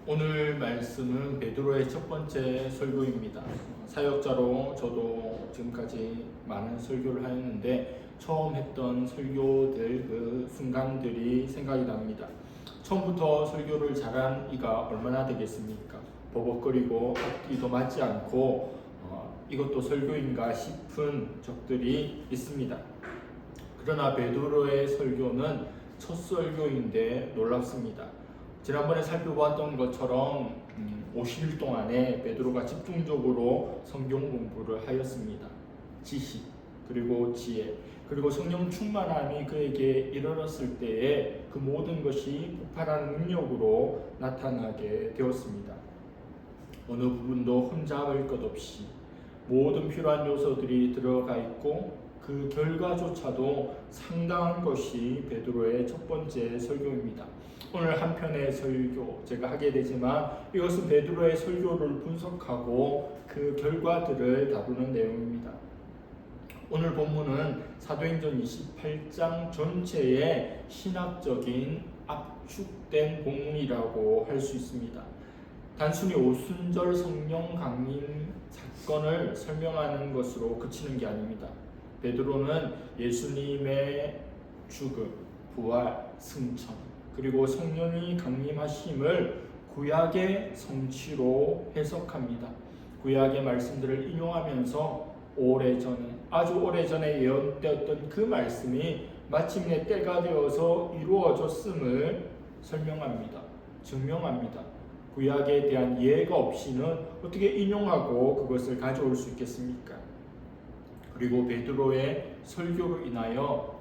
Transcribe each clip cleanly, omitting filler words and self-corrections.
오늘 말씀은 베드로의 첫 번째 설교입니다. 사역자로 저도 지금까지 많은 설교를 하였는데 처음 했던 설교들 그 순간들이 생각이 납니다. 처음부터 설교를 잘한 이가 얼마나 되겠습니까? 버벅거리고 앞뒤도 맞지 않고 이것도 설교인가 싶은 적들이 있습니다. 그러나 베드로의 설교는 첫 설교인데 놀랍습니다. 지난번에 살펴보았던 것처럼 50일 동안에 베드로가 집중적으로 성경 공부를 하였습니다. 지식, 그리고 지혜, 그리고 성령 충만함이 그에게 이르렀을 때에 그 모든 것이 폭발하는 능력으로 나타나게 되었습니다. 어느 부분도 흠잡을 것 없이 모든 필요한 요소들이 들어가 있고 그 결과조차도 상당한 것이 베드로의 첫 번째 설교입니다. 오늘 한 편의 설교 제가 하게 되지만 이것은 베드로의 설교를 분석하고 그 결과들을 다루는 내용입니다. 오늘 본문은 사도행전 28장 전체의 신학적인 압축된 본문이라고 할 수 있습니다. 단순히 오순절 성령 강림 사건을 설명하는 것으로 그치는 게 아닙니다. 베드로는 예수님의 죽음, 부활, 승천, 그리고 성령이 강림하심을 구약의 성취로 해석합니다. 구약의 말씀들을 인용하면서 아주 오래전에 예언되었던 그 말씀이 마침내 때가 되어서 이루어졌음을 설명합니다. 증명합니다. 구약에 대한 이해가 없이는 어떻게 인용하고 그것을 가져올 수 있겠습니까? 그리고 베드로의 설교로 인하여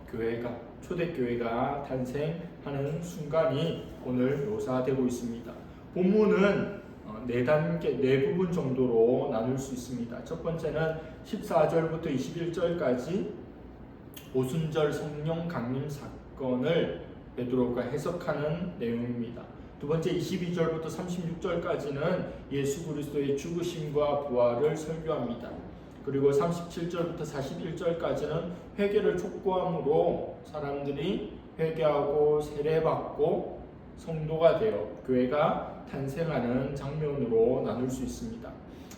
초대교회가 탄생하는 순간이 오늘 묘사되고 있습니다. 본문은 네 부분 정도로 나눌 수 있습니다. 첫 번째는 14절부터 21절까지 오순절 성령 강림 사건을 베드로가 해석하는 내용입니다. 두 번째 22절부터 36절까지는 예수 그리스도의 죽으심과 부활을 설교합니다. 그리고 37절부터 41절까지는 회개를 촉구함으로 사람들이 회개하고 세례받고 성도가 되어 교회가 탄생하는 장면으로 나눌 수 있습니다.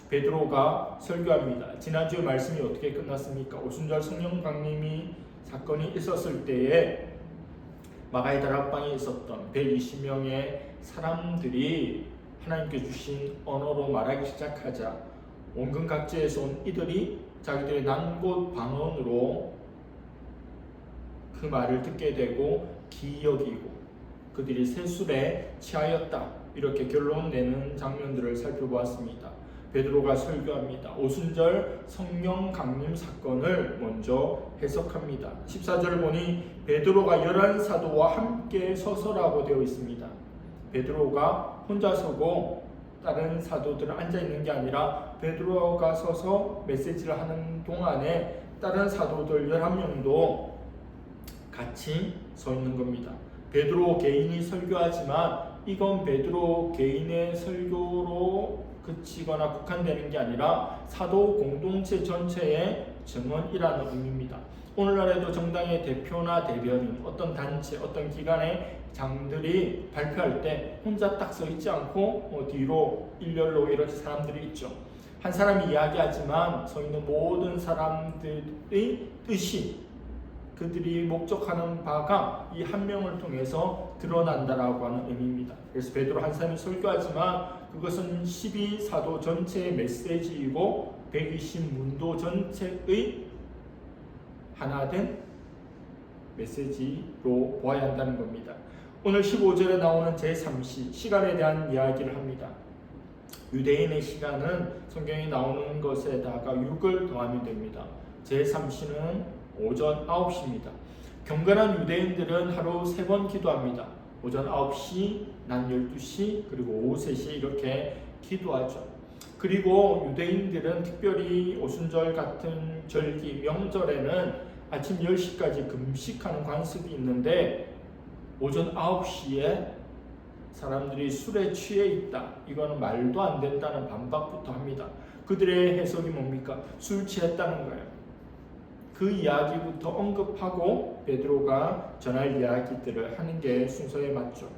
베드로가 설교합니다. 지난주에 말씀이 어떻게 끝났습니까? 오순절 성령 강림이 사건이 있었을 때에 마가의 다락방에 있었던 120명의 사람들이 하나님께 주신 언어로 말하기 시작하자 원근 각지에서 온 이들이 자기들의 난곳 방언으로 그 말을 듣게 되고 기여기고 그들이 세술에 취하였다. 이렇게 결론 내는 장면들을 살펴보았습니다. 베드로가 설교합니다. 오순절 성령 강림 사건을 먼저 해석합니다. 14절을 보니 베드로가 11사도와 함께 서서라고 되어 있습니다. 베드로가 혼자 서고 다른 사도들은 앉아 있는 게 아니라 베드로가 서서 메시지를 하는 동안에 다른 사도들 11명도 같이 서 있는 겁니다. 베드로 개인이 설교하지만 이건 베드로 개인의 설교로 그치거나 국한되는 게 아니라 사도 공동체 전체의 증언이라는 의미입니다. 오늘날에도 정당의 대표나 대변인, 어떤 단체, 어떤 기관의 장들이 발표할 때 혼자 딱 서 있지 않고 뒤로 일렬로 이렇게 사람들이 있죠. 한 사람이 이야기하지만 서 있는 모든 사람들의 뜻이 그들이 목적하는 바가 이 한 명을 통해서 드러난다라고 하는 의미입니다. 그래서 베드로 한 사람이 설교하지만 그것은 12사도 전체의 메시지이고 120문도 전체의 하나된 메시지로 보아야 한다는 겁니다. 오늘 15절에 나오는 제3시, 시간에 대한 이야기를 합니다. 유대인의 시간은 성경이 나오는 것에다가 6을 더하면 됩니다. 제3시는 오전 9시입니다. 경건한 유대인들은 하루 3번 기도합니다. 오전 9시, 낮 12시, 그리고 오후 3시 이렇게 기도하죠. 그리고 유대인들은 특별히 오순절 같은 절기, 명절에는 아침 10시까지 금식하는 관습이 있는데 오전 9시에 사람들이 술에 취해 있다. 이거는 말도 안 된다는 반박부터 합니다. 그들의 해석이 뭡니까? 술 취했다는 거예요. 그 이야기부터 언급하고 베드로가 전할 이야기들을 하는 게 순서에 맞죠.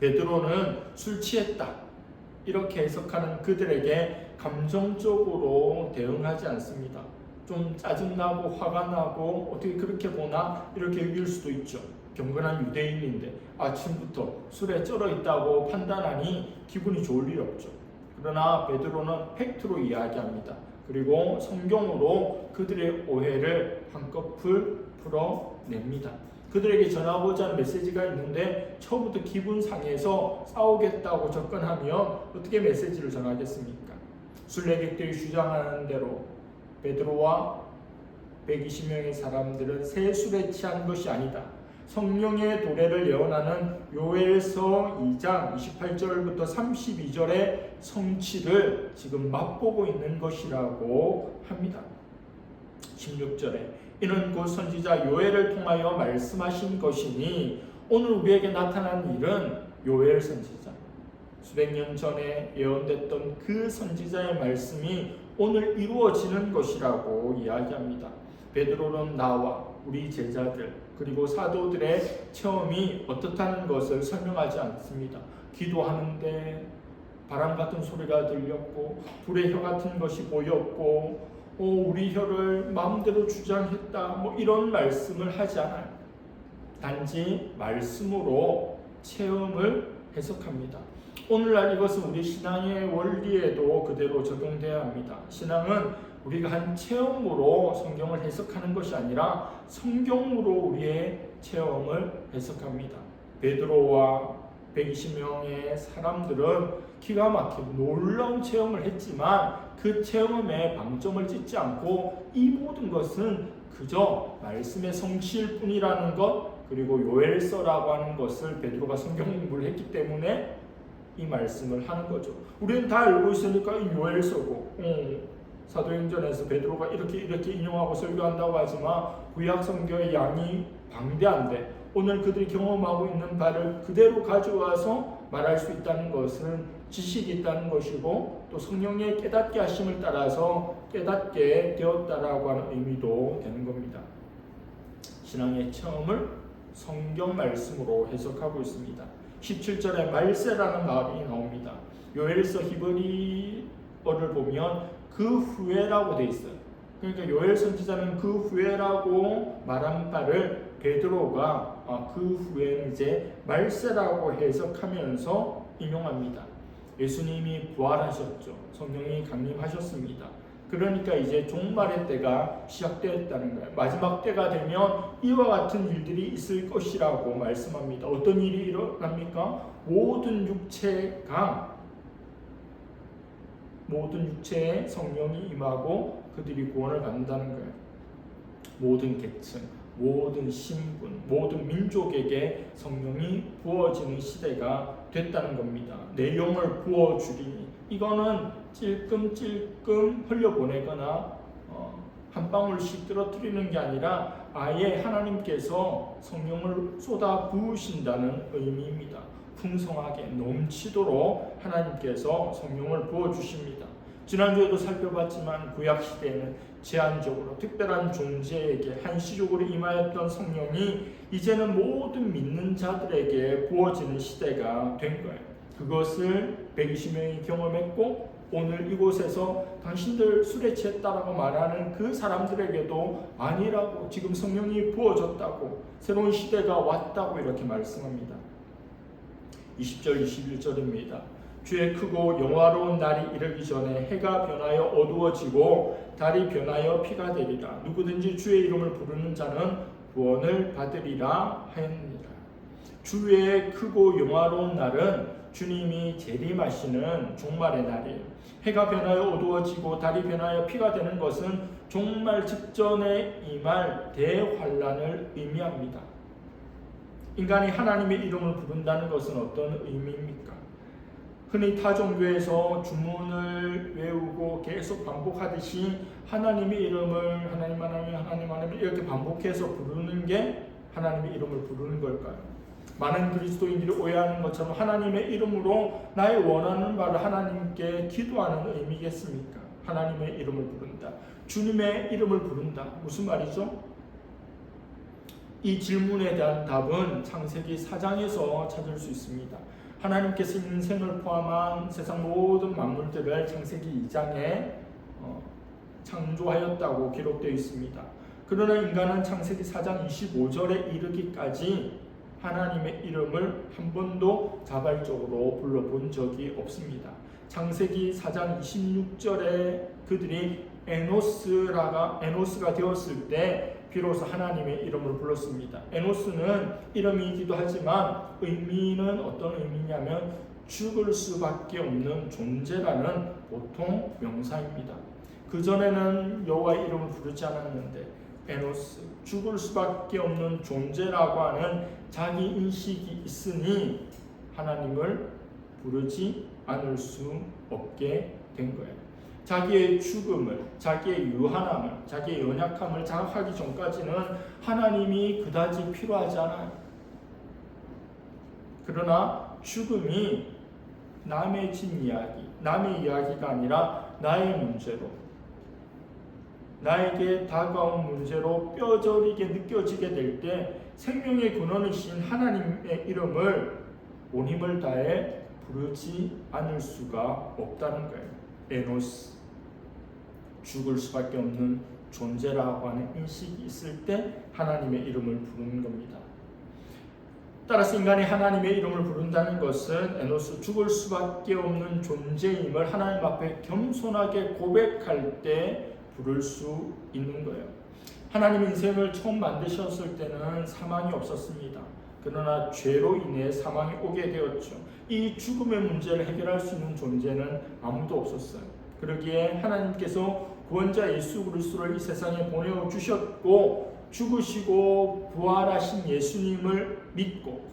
베드로는 술 취했다 이렇게 해석하는 그들에게 감정적으로 대응하지 않습니다. 좀 짜증나고 화가 나고 어떻게 그렇게 보나 이렇게 여길 수도 있죠. 경건한 유대인인데 아침부터 술에 쩔어 있다고 판단하니 기분이 좋을 리 없죠. 그러나 베드로는 팩트로 이야기합니다. 그리고 성경으로 그들의 오해를 한꺼풀 풀어냅니다. 그들에게 전하고자 하는 메시지가 있는데 처음부터 기분 상해서 싸우겠다고 접근하면 어떻게 메시지를 전하겠습니까? 순례객들이 주장하는 대로 베드로와 120명의 사람들은 새 술에 취한 것이 아니다. 성령의 도래를 예언하는 요엘서 2장 28절부터 32절의 성취를 지금 맛보고 있는 것이라고 합니다. 16절에 이는 곧 선지자 요엘을 통하여 말씀하신 것이니 오늘 우리에게 나타난 일은 요엘 선지자 수백 년 전에 예언됐던 그 선지자의 말씀이 오늘 이루어지는 것이라고 이야기합니다. 베드로는 나와 우리 제자들 그리고 사도들의 체험이 어떻다는 것을 설명하지 않습니다. 기도하는데 바람 같은 소리가 들렸고 불의 혀 같은 것이 보였고 우리 혀를 마음대로 주장했다 이런 말씀을 하지 않아요. 단지 말씀으로 체험을 해석합니다. 오늘날 이것은 우리 신앙의 원리에도 그대로 적용돼야 합니다. 신앙은 우리가 한 체험으로 성경을 해석하는 것이 아니라 성경으로 우리의 체험을 해석합니다. 베드로와 120명의 사람들은 기가 막힌 놀라운 체험을 했지만 그 체험에 방점을 찍지 않고 이 모든 것은 그저 말씀의 성취일 뿐이라는 것, 그리고 요엘서라고 하는 것을 베드로가 성경 공부를 했기 때문에 이 말씀을 하는 거죠. 우리는 다 알고 있으니까 이 요엘서고 사도행전에서 베드로가 이렇게 인용하고 설교한다고 하지만 구약 성경의 양이 방대한데 오늘 그들이 경험하고 있는 바를 그대로 가져와서 말할 수 있다는 것은 지식이 있다는 것이고 또 성령의 깨닫게 하심을 따라서 깨닫게 되었다라고 하는 의미도 되는 겁니다. 신앙의 처음을 성경 말씀으로 해석하고 있습니다. 17절에 말세라는 말이 나옵니다. 요엘서 히브리어를 보면 그 후에라고 돼 있어요. 그러니까 요엘 선지자는 그 후에라고 말한 바를 베드로가 그 후에는 이제 말세라고 해석하면서 인용합니다. 예수님이 부활하셨죠. 성령이 강림하셨습니다. 그러니까 이제 종말의 때가 시작되었다는 거예요. 마지막 때가 되면 이와 같은 일들이 있을 것이라고 말씀합니다. 어떤 일이 일어납니까? 모든 육체에 성령이 임하고 그들이 구원을 받는다는 거예요. 모든 계층, 모든 신분, 모든 민족에게 성령이 부어지는 시대가 됐다는 겁니다. 내 영을 부어주리니 이거는 찔끔찔끔 흘려보내거나 한 방울씩 떨어뜨리는 게 아니라 아예 하나님께서 성령을 쏟아 부으신다는 의미입니다. 풍성하게 넘치도록 하나님께서 성령을 부어주십니다. 지난주에도 살펴봤지만 구약시대에는 제한적으로 특별한 존재에게 한시적으로 임하였던 성령이 이제는 모든 믿는 자들에게 부어지는 시대가 된 거예요. 그것을 120명이 경험했고 오늘 이곳에서 당신들 술에 취했다라고 말하는 그 사람들에게도 아니라고 지금 성령이 부어졌다고 새로운 시대가 왔다고 이렇게 말씀합니다. 20절 21절입니다. 주의 크고 영화로운 날이 이르기 전에 해가 변하여 어두워지고 달이 변하여 피가 되리라. 누구든지 주의 이름을 부르는 자는 구원을 받으리라 하였느니라. 주의 크고 영화로운 날은 주님이 재림하시는 종말의 날이에요. 해가 변하여 어두워지고 달이 변하여 피가 되는 것은 종말 직전에 임할 대환란을 의미합니다. 인간이 하나님의 이름을 부른다는 것은 어떤 의미입니까? 흔히 타 종교에서 주문을 외우고 계속 반복하듯이 하나님의 이름을 하나님 이렇게 반복해서 부르는 게 하나님의 이름을 부르는 걸까요? 많은 그리스도인들이 오해하는 것처럼 하나님의 이름으로 나의 원하는 바를 하나님께 기도하는 의미겠습니까? 하나님의 이름을 부른다. 주님의 이름을 부른다. 무슨 말이죠? 이 질문에 대한 답은 창세기 4장에서 찾을 수 있습니다. 하나님께서 인생을 포함한 세상 모든 만물들을 창세기 2장에 창조하였다고 기록되어 있습니다. 그러나 인간은 창세기 4장 25절에 이르기까지 하나님의 이름을 한 번도 자발적으로 불러본 적이 없습니다. 창세기 4장 26절에 그들이 에노스가 되었을 때 비로소 하나님의 이름을 불렀습니다. 에노스는 이름이기도 하지만 의미는 어떤 의미냐면 죽을 수밖에 없는 존재라는 보통 명사입니다. 그전에는 여호와의 이름을 부르지 않았는데 에노스, 죽을 수밖에 없는 존재라고 하는 자기 인식이 있으니 하나님을 부르지 않을 수 없게 된 거예요. 자기의 죽음을, 자기의 유한함을, 자기의 연약함을 자각하기 전까지는 하나님이 그다지 필요하지 않아요. 그러나 죽음이 남의 진 이야기, 남의 이야기가 아니라 나의 문제로, 나에게 다가온 문제로 뼈저리게 느껴지게 될 때 생명의 근원이신 하나님의 이름을 온 힘을 다해 부르지 않을 수가 없다는 거예요. 에노스, 죽을 수밖에 없는 존재라고 하는 인식이 있을 때 하나님의 이름을 부르는 겁니다. 따라서 인간이 하나님의 이름을 부른다는 것은 에노스, 죽을 수밖에 없는 존재임을 하나님 앞에 겸손하게 고백할 때 부를 수 있는 거예요. 하나님 인생을 처음 만드셨을 때는 사망이 없었습니다. 그러나 죄로 인해 사망이 오게 되었죠. 이 죽음의 문제를 해결할 수 있는 존재는 아무도 없었어요. 그러기에 하나님께서 구원자 예수 그리스도를 이 세상에 보내어 주셨고, 죽으시고 부활하신 예수님을 믿고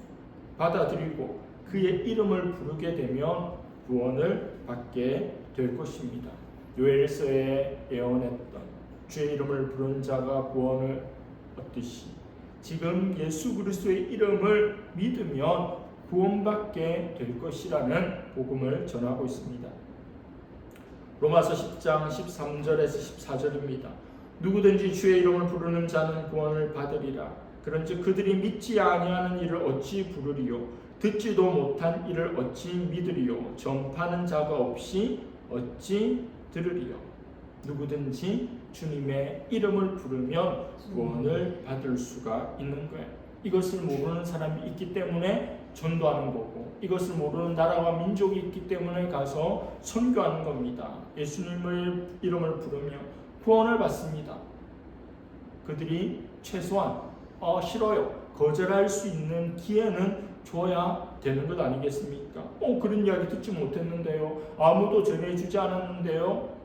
받아들이고 그의 이름을 부르게 되면 구원을 받게 될 것입니다. 요엘서에 예언했던 주의 이름을 부른 자가 구원을 얻듯이 지금 예수 그리스도의 이름을 믿으면 구원받게 될 것이라는 복음을 전하고 있습니다. 로마서 10장 13절에서 14절입니다. 누구든지 주의 이름을 부르는 자는 구원을 받으리라. 그런즉 그들이 믿지 아니하는 이를 어찌 부르리요? 듣지도 못한 이를 어찌 믿으리요? 전파하는 자가 없이 어찌 들으리요? 누구든지 주님의 이름을 부르면 구원을 받을 수가 있는 거예요. 이것을 모르는 사람이 있기 때문에 전도하는 거고, 이것을 모르는 나라와 민족이 있기 때문에 가서 선교하는 겁니다. 예수님의 이름을 부르며 구원을 받습니다. 그들이 최소한 싫어요, 거절할 수 있는 기회는 줘야 되는 것 아니겠습니까? 그런 이야기 듣지 못했는데요, 아무도 전해주지 않았는데요.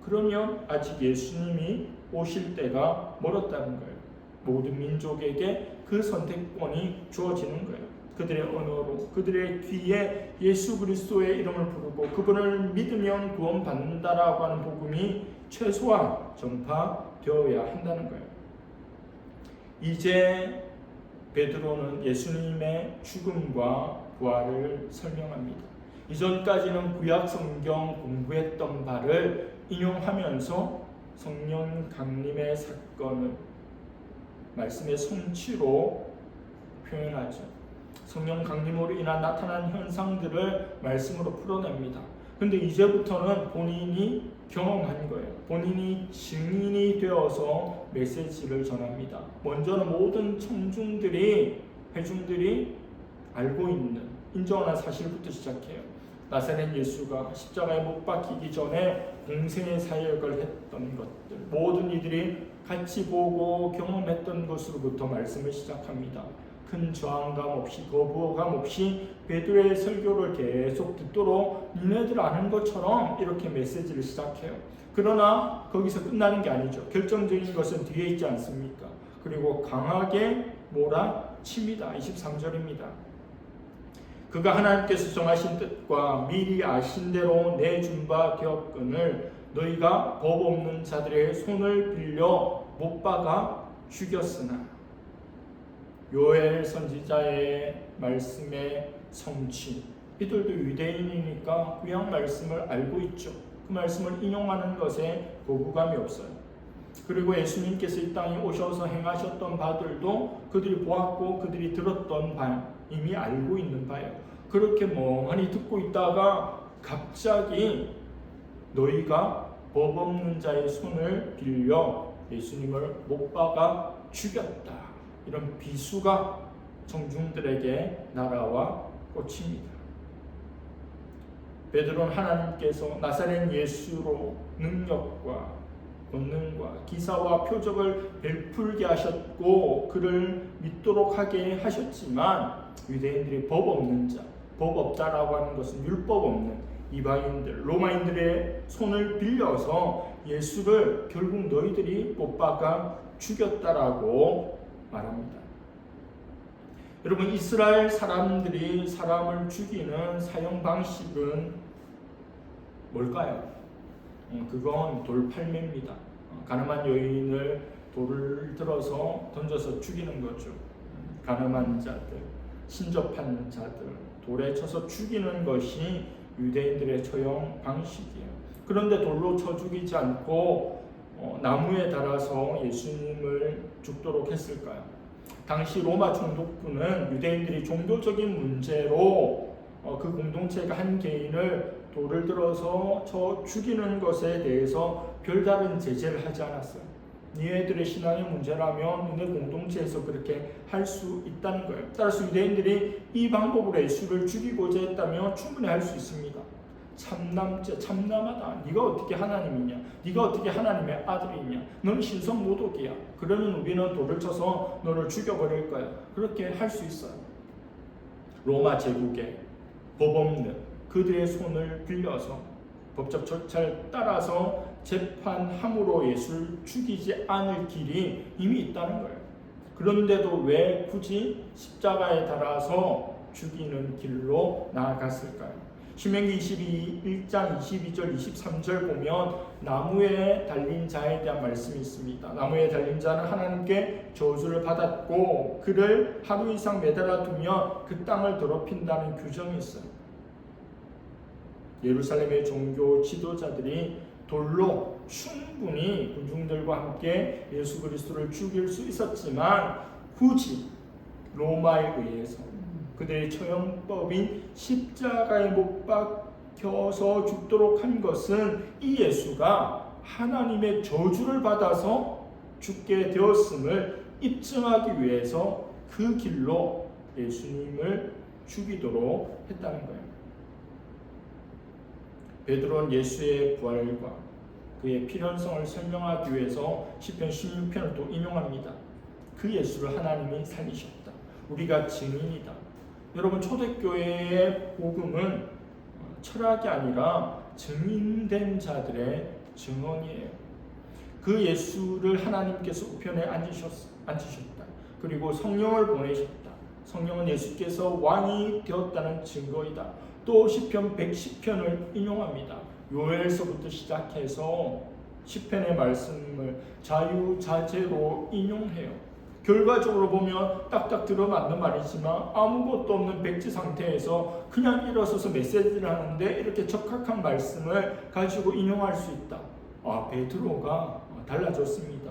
그러면 아직 예수님이 오실 때가 멀었다는 거예요. 모든 민족에게 그 선택권이 주어지는 거예요. 그들의 언어로, 그들의 귀에 예수 그리스도의 이름을 부르고 그분을 믿으면 구원받는다라고 하는 복음이 최소한 전파되어야 한다는 거예요. 이제 베드로는 예수님의 죽음과 부활을 설명합니다. 이전까지는 구약 성경 공부했던 바를 인용하면서 성령 강림의 사건을 말씀의 성취로 표현하죠. 성령 강림으로 인한 나타난 현상들을 말씀으로 풀어냅니다. 근데 이제부터는 본인이 경험한 거예요. 본인이 증인이 되어서 메시지를 전합니다. 먼저는 모든 회중들이 알고 있는, 인정하는 사실부터 시작해요. 나사렛 예수가 십자가에 못 박히기 전에 공생의 사역을 했던 것들, 모든 이들이 같이 보고 경험했던 것으로부터 말씀을 시작합니다. 큰 저항감 없이, 거부감 없이 베드로의 설교를 계속 듣도록 니네들 아는 것처럼 이렇게 메시지를 시작해요. 그러나 거기서 끝나는 게 아니죠. 결정적인 것은 뒤에 있지 않습니까? 그리고 강하게 몰아칩니다. 23절입니다. 그가 하나님께서 정하신 뜻과 미리 아신 대로 내준 바 되었거늘 너희가 법 없는 자들의 손을 빌려 못 박아 죽였으나. 요엘 선지자의 말씀의 성취. 이들도 유대인이니까 구약 말씀을 알고 있죠. 그 말씀을 인용하는 것에 거부감이 없어요. 그리고 예수님께서 이 땅에 오셔서 행하셨던 바들도 그들이 보았고 그들이 들었던 바, 이미 알고 있는 바예요. 그렇게 멍하니 듣고 있다가 갑자기 너희가 법 없는 자의 손을 빌려 예수님을 못 박아 죽였다, 이런 비수가 청중들에게 날아와 꽂힙니다. 베드로는 하나님께서 나사렛 예수로 능력과 권능과 기사와 표적을 베풀게 하셨고 그를 믿도록 하게 하셨지만, 유대인들이 법 없는 자, 법 없다라고 하는 것은 율법 없는 이방인들, 로마인들의 손을 빌려서 예수를 결국 너희들이 못 박아 죽였다라고 말합니다. 여러분, 이스라엘 사람들이 사람을 죽이는 사형 방식은 뭘까요? 그건 돌팔매입니다. 가늠한 여인을 돌을 들어서 던져서 죽이는 거죠. 가늠한 자들, 신접한 자들 돌에 쳐서 죽이는 것이 유대인들의 처형 방식이에요. 그런데 돌로 쳐 죽이지 않고 나무에 달아서 예수님을 죽도록 했을까요? 당시 로마 총독부는 유대인들이 종교적인 문제로 그 공동체가 한 개인을 돌을 들어서 쳐 죽이는 것에 대해서 별다른 제재를 하지 않았어요. 니네들의 신앙의 문제라면 니네 공동체에서 그렇게 할 수 있다는 거예요. 따라서 유대인들이 이 방법으로 예수를 죽이고자 했다면 충분히 할 수 있습니다. 참남죄, 참남하다. 네가 어떻게 하나님이냐? 네가 어떻게 하나님의 아들이냐? 너는 신성모독이야. 그러면 우리는 돌을 쳐서 너를 죽여버릴 거야. 그렇게 할 수 있어요. 로마 제국의 법 없는 그들의 손을 빌려서 법적 절차를 따라서 재판함으로 예수를 죽이지 않을 길이 이미 있다는 거예요. 그런데도 왜 굳이 십자가에 달아서 죽이는 길로 나아갔을까요? 신명기 1장 22절 23절 보면 나무에 달린 자에 대한 말씀이 있습니다. 나무에 달린 자는 하나님께 저주를 받았고 그를 하루 이상 매달아 두면 그 땅을 더럽힌다는 규정이 있어요. 예루살렘의 종교 지도자들이 돌로 충분히 군중들과 함께 예수 그리스도를 죽일 수 있었지만 굳이 로마에 의해서 그들의 처형법인 십자가에 못 박혀서 죽도록 한 것은 이 예수가 하나님의 저주를 받아서 죽게 되었음을 입증하기 위해서 그 길로 예수님을 죽이도록 했다는 거예요. 베드로는 예수의 부활과 그의 필연성을 설명하기 위해서 시편 16편을 또 인용합니다. 그 예수를 하나님이 살리셨다. 우리가 증인이다. 여러분, 초대교회의 복음은 철학이 아니라 증인된 자들의 증언이에요. 그 예수를 하나님께서 우편에 앉으셨다. 그리고 성령을 보내셨다. 성령은 예수께서 왕이 되었다는 증거이다. 또 시편 110편을 인용합니다. 요엘서부터 시작해서 시편의 말씀을 자유자재로 인용해요. 결과적으로 보면 딱딱 들어맞는 말이지만 아무것도 없는 백지 상태에서 그냥 일어서서 메시지를 하는데 이렇게 적합한 말씀을 가지고 인용할 수 있다. 베드로가 달라졌습니다.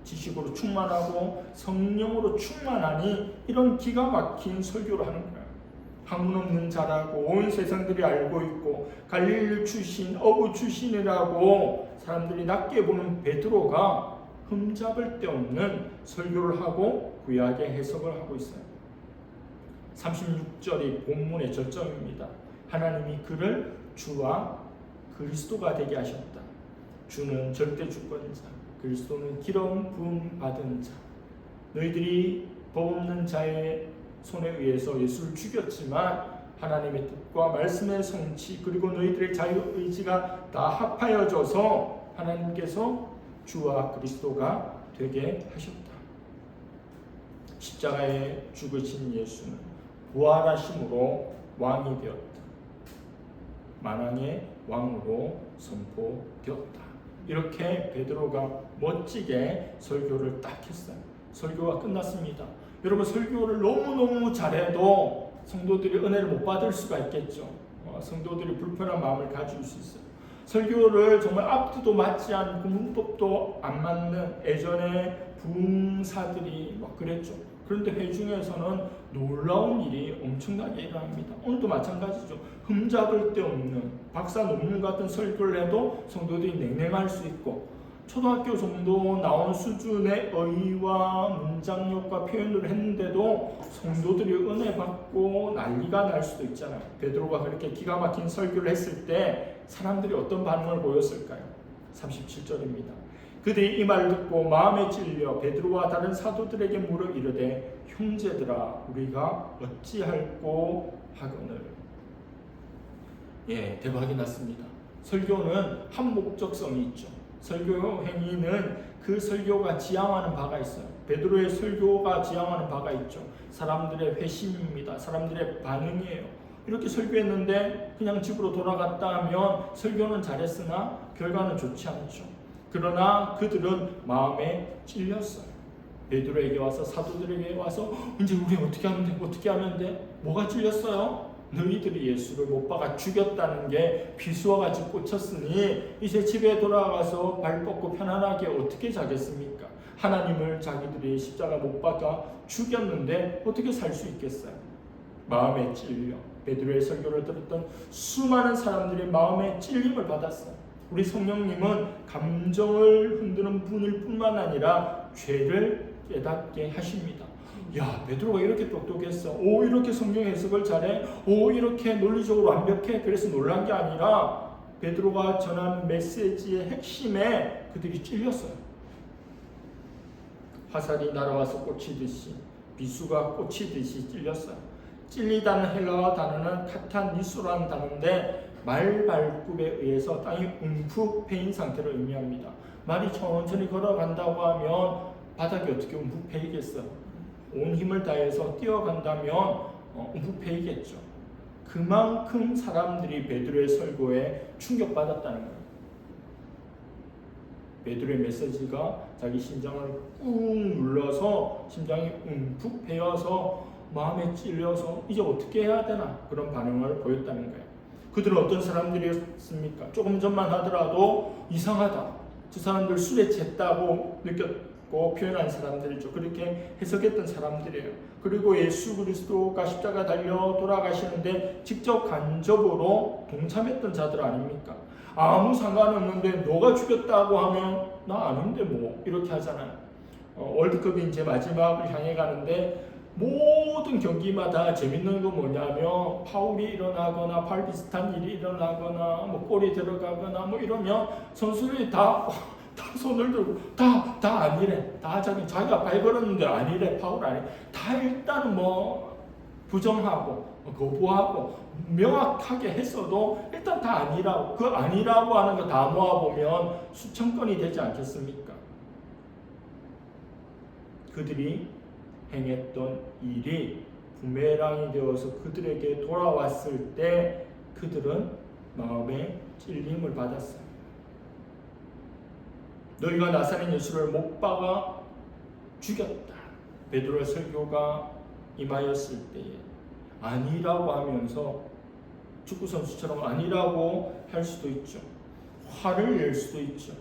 지식으로 충만하고 성령으로 충만하니 이런 기가 막힌 설교를 하는 거예요. 학문 없는 자라고 온 세상들이 알고 있고 갈릴리 출신, 어부 출신이라고 사람들이 낮게 보는 베드로가 흠잡을 데 없는 설교를 하고 구약의 해석을 하고 있어요. 36절이 본문의 절정입니다. 하나님이 그를 주와 그리스도가 되게 하셨다. 주는 절대 주권자, 그리스도는 기름 부음 받은 자. 너희들이 법 없는 자의 손에 의해서 예수를 죽였지만 하나님의 뜻과 말씀의 성취 그리고 너희들의 자유의지가 다 합하여져서 하나님께서 주와 그리스도가 되게 하셨다. 십자가에 죽으신 예수는 부활하심으로 왕이 되었다. 만왕의 왕으로 선포되었다. 이렇게 베드로가 멋지게 설교를 딱 했어요. 설교가 끝났습니다. 여러분, 설교를 너무너무 잘해도 성도들이 은혜를 못 받을 수가 있겠죠. 성도들이 불편한 마음을 가질 수 있어요. 설교를 정말 앞뒤도 맞지 않고 문법도 안 맞는 예전에 부흥사들이 막 그랬죠. 그런데 회중에서는 놀라운 일이 엄청나게 일어납니다. 오늘도 마찬가지죠. 흠잡을 데 없는 박사 논문 같은 설교를 해도 성도들이 냉랭할 수 있고, 초등학교 정도 나온 수준의 어휘와 문장력과 표현을 했는데도 성도들이 은혜 받고 난리가 날 수도 있잖아요. 베드로가 그렇게 기가 막힌 설교를 했을 때 사람들이 어떤 반응을 보였을까요? 37절입니다. 그들이 이 말을 듣고 마음에 찔려 베드로와 다른 사도들에게 물어 이르되 형제들아 우리가 어찌할꼬 하거늘. 대박이 났습니다. 설교는 한 목적성이 있죠. 설교 행위는 그 설교가 지향하는 바가 있어요. 베드로의 설교가 지향하는 바가 있죠. 사람들의 회심입니다. 사람들의 반응이에요. 이렇게 설교했는데 그냥 집으로 돌아갔다 하면 설교는 잘했으나 결과는 좋지 않죠. 그러나 그들은 마음에 찔렸어요. 베드로에게 와서, 사도들에게 와서 이제 우리 어떻게 하면 돼? 어떻게 하면 돼? 뭐가 찔렸어요? 너희들이 예수를 못 박아 죽였다는 게 비수와 같이 꽂혔으니 이제 집에 돌아가서 발 뻗고 편안하게 어떻게 자겠습니까? 하나님을 자기들이 십자가 못 박아 죽였는데 어떻게 살 수 있겠어요? 마음에 찔려 베드로의 설교를 들었던 수많은 사람들이 마음에 찔림을 받았어요. 우리 성령님은 감정을 흔드는 분일 뿐만 아니라 죄를 깨닫게 하십니다. 야, 베드로가 이렇게 똑똑했어. 오, 이렇게 성경 해석을 잘해. 오, 이렇게 논리적으로 완벽해. 그래서 놀란 게 아니라 베드로가 전한 메시지의 핵심에 그들이 찔렸어요. 화살이 날아와서 꽂히듯이, 비수가 꽂히듯이 찔렸어요. 찔리다는 헬라어 단어는 카타니수라는 단어인데 말발굽에 의해서 땅이 움푹 패인 상태를 의미합니다. 말이 천천히 걸어간다고 하면 바닥이 어떻게 움푹 패이겠어요? 온 힘을 다해서 뛰어간다면 움푹 패이겠죠. 그만큼 사람들이 베드로의 설교에 충격받았다는 거예요. 베드로의 메시지가 자기 심장을 꾹 눌러서 심장이 움푹 패여서 마음에 찔려서 이제 어떻게 해야 되나 그런 반응을 보였다는 거예요. 그들은 어떤 사람들이었습니까? 조금 전만 하더라도 이상하다. 저 사람들 술에 챘다고 느꼈고 표현한 사람들이죠. 그렇게 해석했던 사람들이에요. 그리고 예수 그리스도가 십자가 달려 돌아가시는데 직접 간접으로 동참했던 자들 아닙니까? 아무 상관없는데 너가 죽였다고 하면 나 아닌데 뭐 이렇게 하잖아요. 월드컵이 이제 마지막을 향해 가는데 모든 경기마다 재밌는 건 뭐냐면 파울이 일어나거나 팔 비슷한 일이 일어나거나 뭐 골이 들어가거나 뭐 이러면 선수들이 다 손을 들고 다 아니래. 다 자기가 발 걸었는데 아니래. 파울 아니래. 다 일단 뭐 부정하고 거부하고 명확하게 했어도 일단 다 아니라고. 그 아니라고 하는 거 다 모아보면 수천 건이 되지 않겠습니까? 그들이 행했던 일이 부메랑이 되어서 그들에게 돌아왔을 때 그들은 마음에 찔림을 받았어요. 너희가 나사렛 예수를 못 박아 죽였다. 베드로의 설교가 임하였을 때에 아니라고 하면서 축구선수처럼 아니라고 할 수도 있죠. 화를 낼 수도 있죠.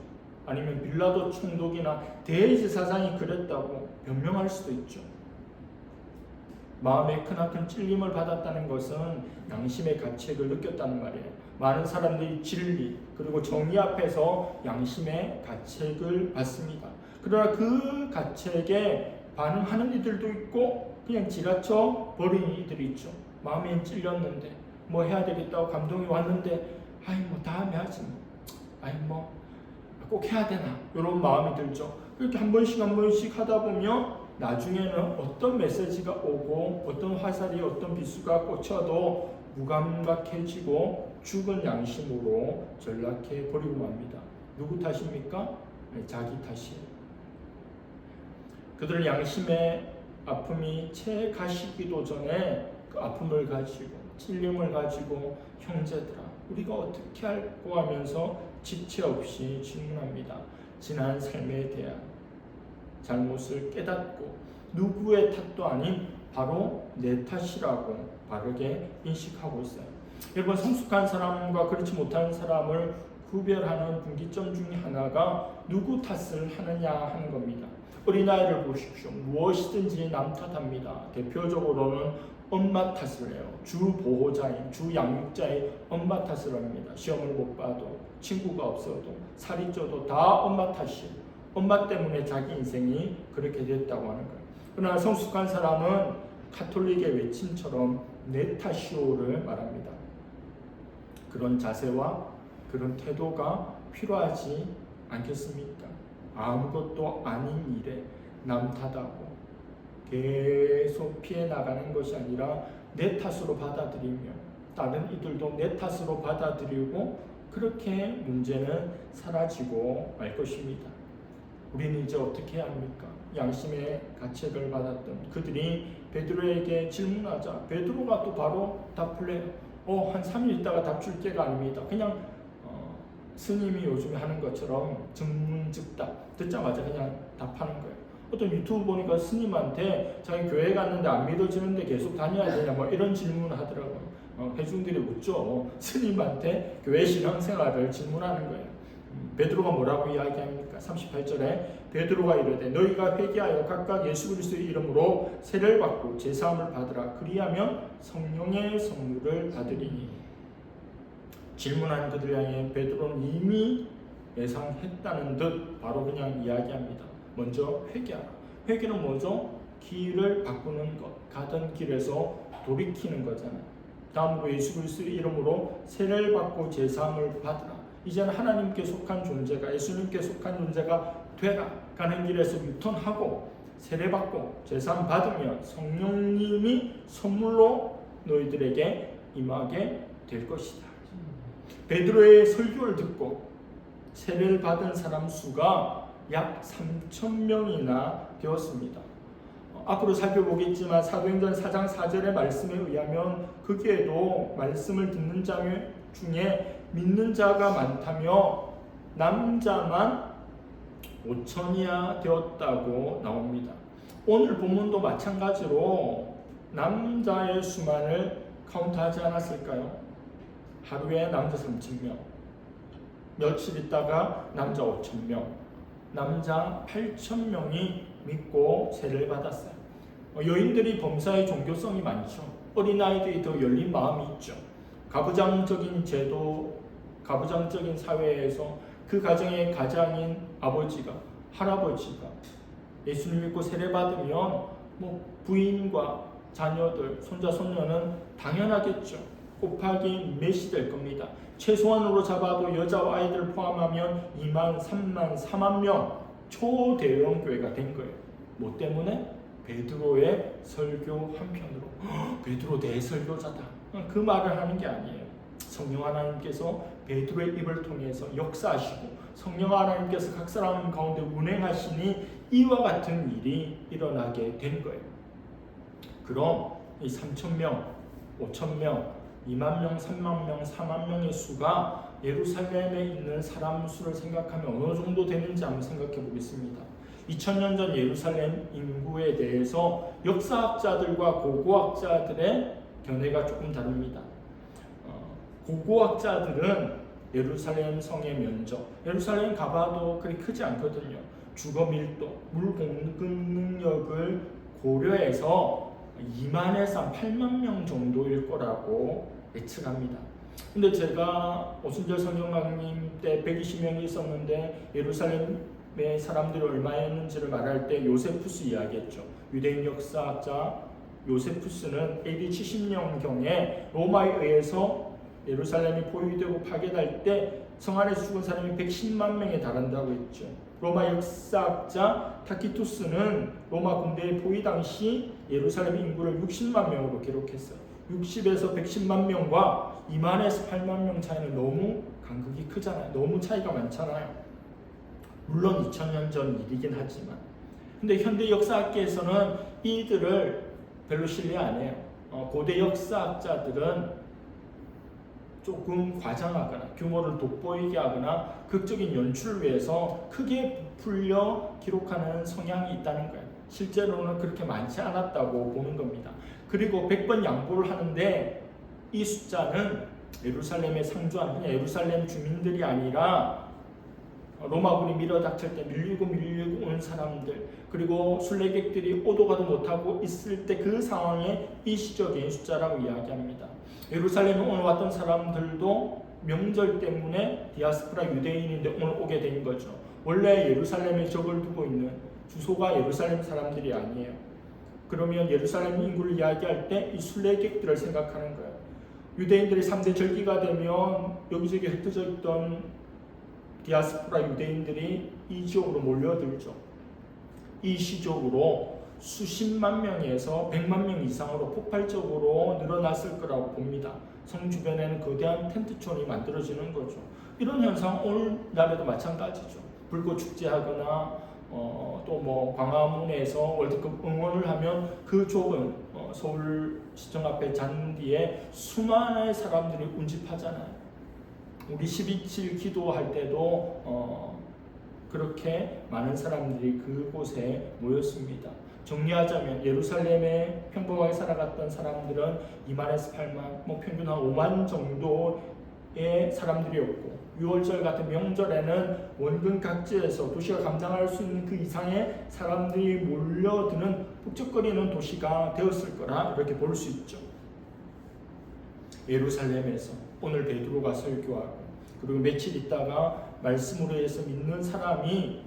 아니면 빌라도 총독이나 대제사장이 그랬다고 변명할 수도 있죠. 마음에 크나큰 찔림을 받았다는 것은 양심의 가책을 느꼈다는 말이에요. 많은 사람들이 진리 그리고 정의 앞에서 양심의 가책을 받습니다. 그러나 그 가책에 반응하는 이들도 있고 그냥 지나쳐 버리는 이들이 있죠. 마음에 찔렸는데 뭐 해야 되겠다고 감동이 왔는데 아이 뭐 다음에 하지 뭐. 아이 뭐 꼭 해야 되나 이런 마음이 들죠. 그렇게 한 번씩 하다 보면 나중에는 어떤 메시지가 오고 어떤 화살이 어떤 비수가 꽂혀도 무감각해지고 죽은 양심으로 전락해 버리고 맙니다. 누구 탓입니까? 자기 탓이에요. 그들은 양심의 아픔이 채 가시기도 전에 그 아픔을 가지고 찔림을 가지고 형제들아 우리가 어떻게 할꼬 하면서 지체 없이 질문합니다. 지난 삶에 대한 잘못을 깨닫고 누구의 탓도 아닌 바로 내 탓이라고 바르게 인식하고 있어요. 여러분 성숙한 사람과 그렇지 못한 사람을 구별하는 분기점 중에 하나가 누구 탓을 하느냐 하는 겁니다. 어린아이를 보십시오. 무엇이든지 남 탓합니다. 대표적으로는 엄마 탓을 해요. 주 보호자인, 주 양육자의 엄마 탓을 합니다. 시험을 못 봐도, 친구가 없어도, 살이 쪄도 다 엄마 탓이에요. 엄마 때문에 자기 인생이 그렇게 됐다고 하는 거예요. 그러나 성숙한 사람은 카톨릭의 외침처럼 내 탓이오를 말합니다. 그런 자세와 그런 태도가 필요하지 않겠습니까? 아무것도 아닌 일에 남 탓하고 계속 피해 나가는 것이 아니라 내 탓으로 받아들이며 다른 이들도 내 탓으로 받아들이고 그렇게 문제는 사라지고 말 것입니다. 우리는 이제 어떻게 해야 합니까? 양심의 가책을 받았던 그들이 베드로에게 질문하자 베드로가 또 바로 답을 해요. 한 3일 있다가 답 줄 게가 아닙니다. 그냥 스님이 요즘에 하는 것처럼 즉문즉답 듣자마자 그냥 답하는 거예요. 어떤 유튜브 보니까 스님한테 자기 교회 갔는데 안 믿어지는데 계속 다녀야 되냐 뭐 이런 질문을 하더라고요. 회중들이 웃죠. 스님한테 교회 신앙생활을 질문하는 거예요. 베드로가 뭐라고 이야기합니까? 38절에 베드로가 이르되 너희가 회개하여 각각 예수 그리스도의 이름으로 세례를 받고 제사함을 받으라. 그리하면 성령의 선물을 받으리니. 질문하는 그들 향해 베드로는 이미 예상했다는 듯 바로 그냥 이야기합니다. 먼저 회개하라. 회개는 뭐죠? 길을 바꾸는 것. 가던 길에서 돌이키는 거잖아요. 다음으로 예수 그리스도의 이름으로 세례를 받고 제사함을 받으라. 이제는 하나님께 속한 존재가 예수님께 속한 존재가 되라. 가는 길에서 유턴하고 세례받고 제사함 받으면 성령님이 선물로 너희들에게 임하게 될 것이다. 베드로의 설교를 듣고 세례를 받은 사람 수가 약 3,000명이나 되었습니다. 앞으로 살펴보겠지만 사도행전 4장 4절의 말씀에 의하면 거기에도 말씀을 듣는 자 중에 믿는 자가 많다며 남자만 5,000이야 되었다고 나옵니다. 오늘 본문도 마찬가지로 남자의 수만을 카운트하지 않았을까요? 하루에 남자 3,000명, 며칠 있다가 남자 5,000명, 남자 8,000명이 믿고 세례를 받았어요. 여인들이 범사에 종교성이 많죠. 어린아이들이 더 열린 마음이 있죠. 가부장적인 제도, 가부장적인 사회에서 그 가정의 가장인 아버지가, 할아버지가 예수님 믿고 세례 받으면 부인과 자녀들, 손자, 손녀는 당연하겠죠. 곱하기 몇이 될 겁니다. 최소한으로 잡아도 여자와 아이들 포함하면 2만, 3만, 4만 명 초대형 교회가 된 거예요. 뭐 때문에? 베드로의 설교 한편으로. 베드로 대설교자다. 그 말을 하는 게 아니에요. 성령 하나님께서 베드로의 입을 통해서 역사하시고 성령 하나님께서 각 사람 가운데 운행하시니 이와 같은 일이 일어나게 된 거예요. 그럼 이 3,000명, 5,000명, 2만 명, 3만 명, 4만 명의 수가 예루살렘에 있는 사람 수를 생각하면 어느 정도 되는지 한번 생각해 보겠습니다. 2000년 전 예루살렘 인구에 대해서 역사학자들과 고고학자들의 견해가 조금 다릅니다. 고고학자들은 예루살렘 성의 면적, 예루살렘 가봐도 그리 크지 않거든요. 주거 밀도, 물 공급 능력을 고려해서 2만에서 8만 명 정도일 거라고 예측합니다. 근데 제가 오순절 성경강림 때 120명이 있었는데 예루살렘의 사람들이 얼마였는지를 말할 때 요세푸스 이야기했죠. 유대인 역사학자 요세푸스는 AD 70년경에 로마에 의해서 예루살렘이 포위되고 파괴될 때 성 안에 죽은 사람이 110만 명에 달한다고 했죠. 로마 역사학자 타키투스는 로마 군대의 포위 당시 예루살렘 인구를 60만 명으로 기록했어요. 60에서 110만 명과 2만에서 8만 명 차이는 너무 간극이 크잖아요. 너무 차이가 많잖아요. 물론 2000년 전 일이긴 하지만 근데 현대 역사학계에서는 이들을 별로 신뢰 안 해요. 고대 역사학자들은 조금 과장하거나 규모를 돋보이게 하거나 극적인 연출을 위해서 크게 부풀려 기록하는 성향이 있다는 거예요. 실제로는 그렇게 많지 않았다고 보는 겁니다. 그리고 100번 양보를 하는데 이 숫자는 예루살렘에 상주하는 그냥 예루살렘 주민들이 아니라 로마군이 밀어닥칠 때 밀리고 온 사람들, 그리고 순례객들이 오도 가도 못하고 있을 때 그 상황의 일시적인 숫자라고 이야기합니다. 예루살렘에 오늘 왔던 사람들도 명절 때문에 디아스포라 유대인인데 오늘 오게 된 거죠. 원래 예루살렘에 적을 두고 있는 주소가 예루살렘 사람들이 아니에요. 그러면 예루살렘 인구를 이야기할 때 이 순례객들을 생각하는 거예요. 유대인들이 3대 절기가 되면 여기저기 흩어져 있던 디아스포라 유대인들이 이 지역으로 몰려들죠. 일시적으로 수십만 명에서 100만 명 이상으로 폭발적으로 늘어났을 거라고 봅니다. 성 주변에는 거대한 텐트촌이 만들어지는 거죠. 이런 현상 오늘날에도 마찬가지죠. 불꽃 축제하거나 또 뭐 광화문에서 월드컵 응원을 하면 그 좁은 서울시청 앞에 잔디에 수많은 사람들이 운집하잖아요. 우리 12.7 기도할 때도 그렇게 많은 사람들이 그곳에 모였습니다. 정리하자면 예루살렘에 평범하게 살아갔던 사람들은 2만에서 8만, 뭐 평균 한 5만 정도의 사람들이었고 6월절 같은 명절에는 원근 각지에서 도시가 감당할 수 있는 그 이상의 사람들이 몰려드는 북적거리는 도시가 되었을 거라 이렇게 볼 수 있죠. 예루살렘에서 오늘 베드로가 설교하고 그리고 며칠 있다가 말씀으로 해서 믿는 사람이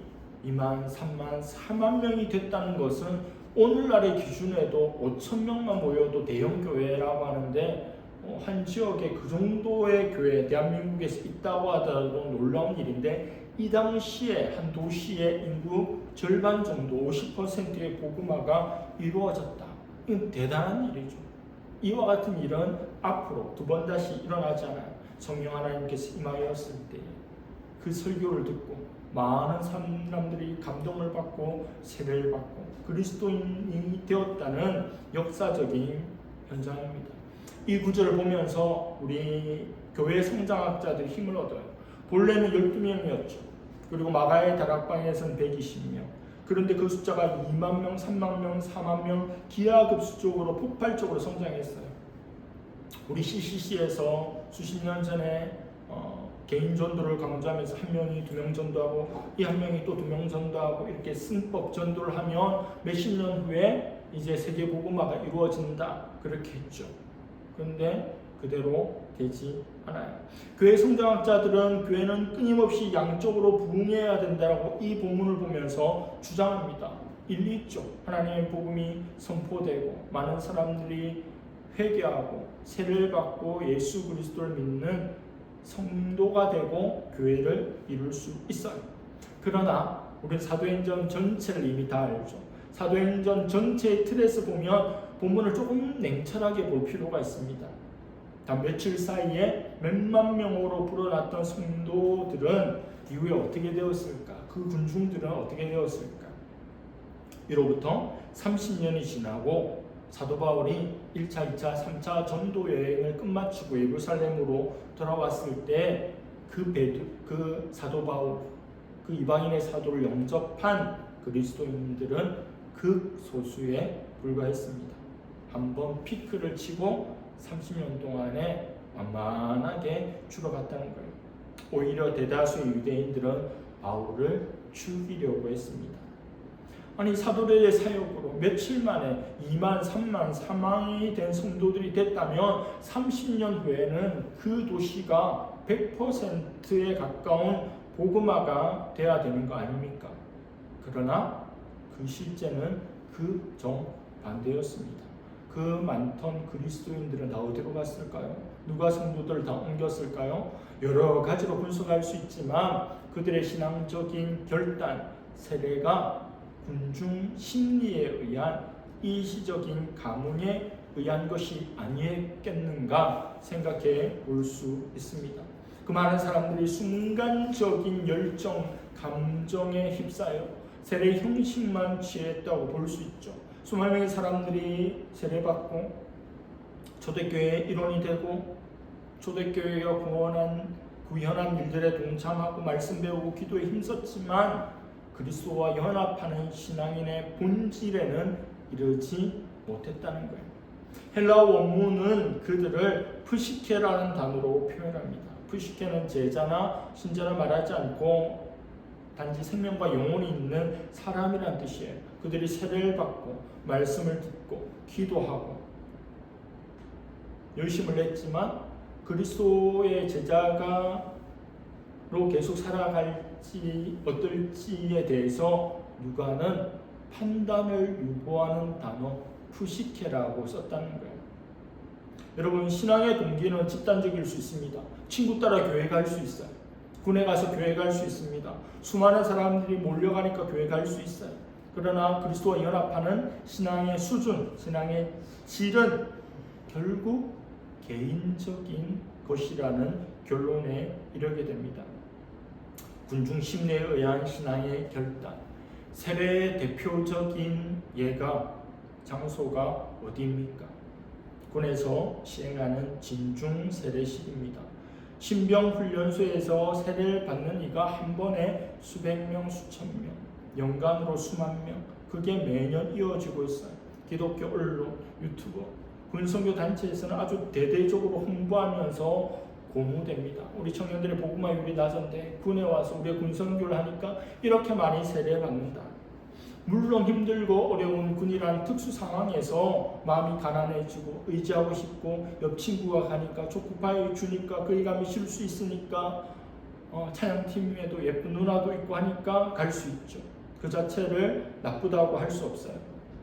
2만, 3만, 4만 명이 됐다는 것은 오늘날의 기준에도 5천 명만 모여도 대형 교회라고 하는데 한 지역에 그 정도의 교회 대한민국에서 있다고 하더라도 놀라운 일인데 이 당시에 한 도시의 인구 절반 정도 50%의 복음화가 이루어졌다. 이건 대단한 일이죠. 이와 같은 일은 앞으로 두 번 다시 일어나지 않아요. 성령 하나님께서 임하였을 때 그 설교를 듣고 많은 사람들이 감동을 받고 세례를 받고 그리스도인이 되었다는 역사적인 현장입니다. 이 구절을 보면서 우리 교회 성장학자들이 힘을 얻어요. 본래는 12명이었죠. 그리고 마가의 다락방에서는 120명. 그런데 그 숫자가 2만 명, 3만 명, 4만 명 기하급수적으로 폭발적으로 성장했어요. 우리 CCC에서 수십 년 전에 개인 전도를 강조하면서 한 명이 2명 전도하고 이 한 명이 또 2명 전도하고 이렇게 승법 전도를 하면 몇십 년 후에 이제 세계 복음화가 이루어진다 그렇게 했죠. 그런데 그대로 되지 않아요. 교회 성장학자들은 교회는 끊임없이 양쪽으로 부흥해야 된다고 이 본문을 보면서 주장합니다. 일리 있죠. 하나님의 복음이 선포되고 많은 사람들이 회개하고 세례를 받고 예수 그리스도를 믿는 성도가 되고 교회를 이룰 수 있어요. 그러나 우리는 사도행전 전체를 이미 다 알죠. 사도행전 전체의 틀에서 보면 본문을 조금 냉철하게 볼 필요가 있습니다. 단 며칠 사이에 몇만 명으로 불어났던 성도들은 이후에 어떻게 되었을까? 그 군중들은 어떻게 되었을까? 이로부터 30년이 지나고 사도 바울이 1차, 2차, 3차 전도 여행을 끝마치고 예루살렘으로 돌아왔을 때 그 사도 바울, 그 이방인의 사도를 영접한 그리스도인들은 극소수에 불과했습니다. 한번 피크를 치고 30년 동안에 완만하게 줄어갔다는 거예요. 오히려 대다수의 유대인들은 바울을 죽이려고 했습니다. 아니 사도들의 사역으로 며칠 만에 2만, 3만, 4만이 된 성도들이 됐다면 30년 후에는 그 도시가 100%에 가까운 복음화가 돼야 되는 거 아닙니까? 그러나 그 실제는 그 정반대였습니다. 그 많던 그리스도인들은 다 어디로 갔을까요? 누가 성도들을 다 옮겼을까요? 여러 가지로 분석할 수 있지만 그들의 신앙적인 결단, 세례가 군중 심리에 의한 일시적인 감흥에 의한 것이 아니겠는가 생각해 볼 수 있습니다. 그 많은 사람들이 순간적인 열정, 감정에 휩싸여 세례 형식만 취했다고 볼 수 있죠. 수많은 명의 사람들이 세례받고 초대교회의 일원이 되고 초대교회가 구현한 일들에 동참하고 말씀 배우고 기도에 힘썼지만 그리스도와 연합하는 신앙인의 본질에는 이르지 못했다는 거예요. 헬라 원문은 그들을 푸시케라는 단어로 표현합니다. 푸시케는 제자나 신자를 말하지 않고 단지 생명과 영혼이 있는 사람이란 뜻이에요. 그들이 세례를 받고 말씀을 듣고 기도하고 열심을 냈지만 그리스도의 제자가로 계속 살아갈지 어떨지에 대해서 누가는 판단을 유보하는 단어 푸시케라고 썼다는 거예요. 여러분, 신앙의 동기는 집단적일 수 있습니다. 친구 따라 교회 갈 수 있어요. 군에 가서 교회 갈 수 있습니다. 수많은 사람들이 몰려가니까 교회 갈 수 있어요. 그러나 그리스도와 연합하는 신앙의 수준, 신앙의 질은 결국 개인적인 것이라는 결론에 이르게 됩니다. 군중 심리에 의한 신앙의 결단, 세례의 대표적인 예가 장소가 어디입니까? 군에서 시행하는 진중 세례식입니다. 신병훈련소에서 세례를 받는 이가 한 번에 수백 명, 수천 명, 연간으로 수만 명, 그게 매년 이어지고 있어요. 기독교 언론, 유튜브, 군선교 단체에서는 아주 대대적으로 홍보하면서 고무됩니다. 우리 청년들의 복음화율이 낮은데 군에 와서 우리가 군선교를 하니까 이렇게 많이 세례받는다. 물론 힘들고 어려운 군이라는 특수 상황에서 마음이 가난해지고 의지하고 싶고 옆 친구가 가니까 초코파이 주니까 거기 가면 쉴 수 있으니까 찬양팀에도 예쁜 누나도 있고 하니까 갈 수 있죠. 그 자체를 나쁘다고 할 수 없어요.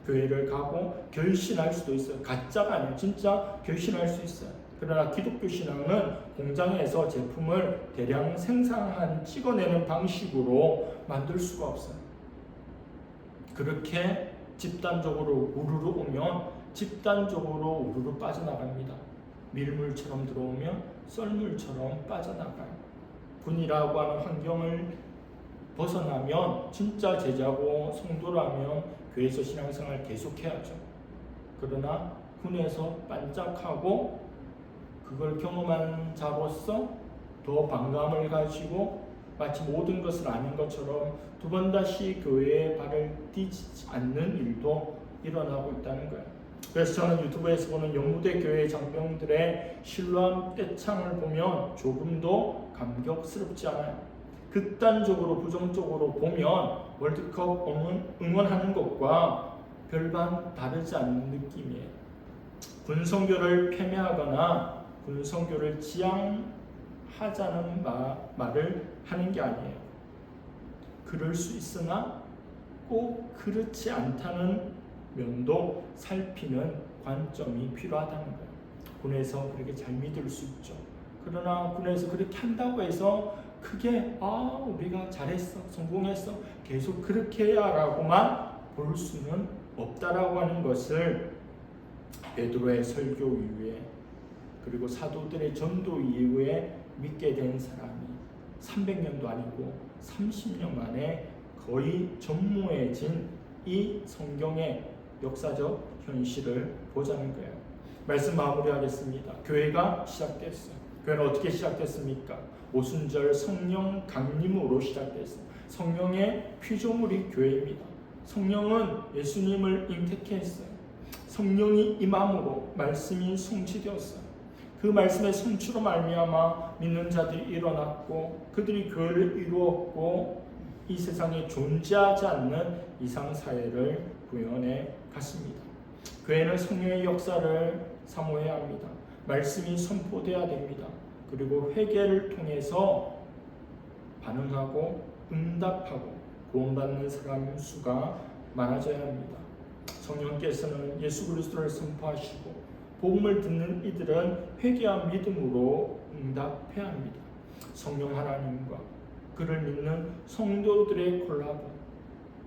교회를 가고 결신할 수도 있어요. 가짜가 아니에요. 진짜 결신할 수 있어요. 그러나 기독교 신앙은 공장에서 제품을 대량 생산한 찍어내는 방식으로 만들 수가 없어요. 그렇게 집단적으로 우르르 오면 집단적으로 우르르 빠져나갑니다. 밀물처럼 들어오면 썰물처럼 빠져나가요. 군이라고 하는 환경을 벗어나면 진짜 제자고 성도라면 교회에서 신앙생활 계속해야죠. 그러나 군에서 반짝하고 그걸 경험한 자로서 더 반감을 가지고 마치 모든 것을 아는 것처럼 두 번 다시 교회에 발을 딛지 않는 일도 일어나고 있다는 거예요. 그래서 저는 유튜브에서 보는 영무대 교회 장병들의 신뢰한 떼창을 보면 조금도 감격스럽지 않아요. 극단적으로 부정적으로 보면 월드컵 응원하는 것과 별반 다르지 않는 느낌이에요. 군선교를 폄훼하거나 군선교를 지향하자는 말을 하는 게 아니에요. 그럴 수 있으나 꼭 그렇지 않다는 면도 살피는 관점이 필요하다는 거예요. 군에서 그렇게 잘 믿을 수 있죠. 그러나 군에서 그렇게 한다고 해서 크게 우리가 잘했어, 성공했어, 계속 그렇게 해야 라고만 볼 수는 없다라고 하는 것을 베드로의 설교 이후에 그리고 사도들의 전도 이후에 믿게 된 사람이 300년도 아니고 30년 만에 거의 전무해진 이 성경의 역사적 현실을 보자는 거예요. 말씀 마무리하겠습니다. 교회가 시작됐어요. 교회는 어떻게 시작됐습니까? 오순절 성령 강림으로 시작됐어요. 성령의 피조물이 교회입니다. 성령은 예수님을 잉태케 했어요. 성령이 임함으로 말씀이 성취되었어요. 그 말씀의 성취로 말미암아 믿는 자들이 일어났고 그들이 교회를 이루었고 이 세상에 존재하지 않는 이상사회를 구현해 갔습니다. 교회는 성령의 역사를 사모해야 합니다. 말씀이 선포돼야 됩니다. 그리고 회개를 통해서 반응하고 응답하고 구원받는 사람 수가 많아져야 합니다. 성령께서는 예수 그리스도를 선포하시고 복음을 듣는 이들은 회개와 믿음으로 응답해야 합니다. 성령 하나님과 그를 믿는 성도들의 콜라보,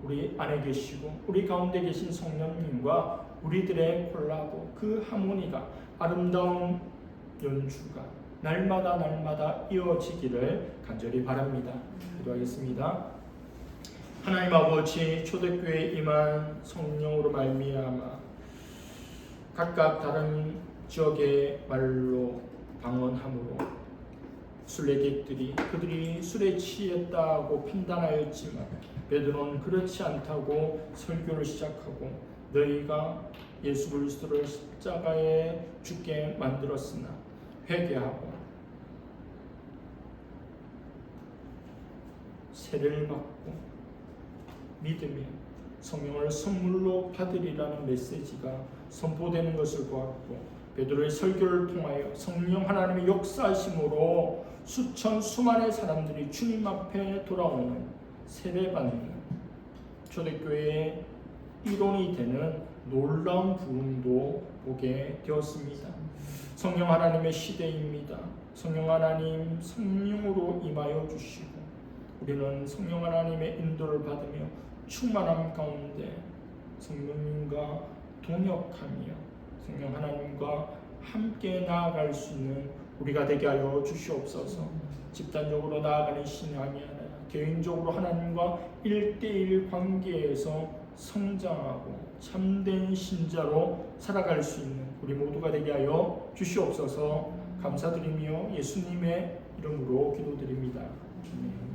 우리 안에 계시고 우리 가운데 계신 성령님과 우리들의 콜라보, 그 하모니가 아름다운 연주가 날마다 이어지기를 간절히 바랍니다. 기도하겠습니다. 하나님 아버지, 초대교회에 임한 성령으로 말미암아 각각 다른 지역의 말로 방언함으로 순례객들이 그들이 술에 취했다고 판단하였지만 베드로는 그렇지 않다고 설교를 시작하고 너희가 예수 그리스도를 십자가에 죽게 만들었으나 회개하고 세례를 받고 믿으며 성령을 선물로 받으리라는 메시지가 선포되는 것을 보았고, 베드로의 설교를 통하여 성령 하나님의 역사하심으로 수많은 사람들이 주님 앞에 돌아오는, 세례받는, 초대교회의 일원이 되는 놀라운 부흥도 보게 되었습니다. 성령 하나님의 시대입니다. 성령 하나님 성령으로 임하여 주시고, 우리는 성령 하나님의 인도를 받으며 충만함 가운데 성령님과 동역하며 성령 하나님과 함께 나아갈 수 있는 우리가 되게 하여 주시옵소서. 집단적으로 나아가는 신앙이 아니라 개인적으로 하나님과 1:1 관계에서 성장하고 참된 신자로 살아갈 수 있는 우리 모두가 되게 하여 주시옵소서. 감사드리며 예수님의 이름으로 기도드립니다. 아멘.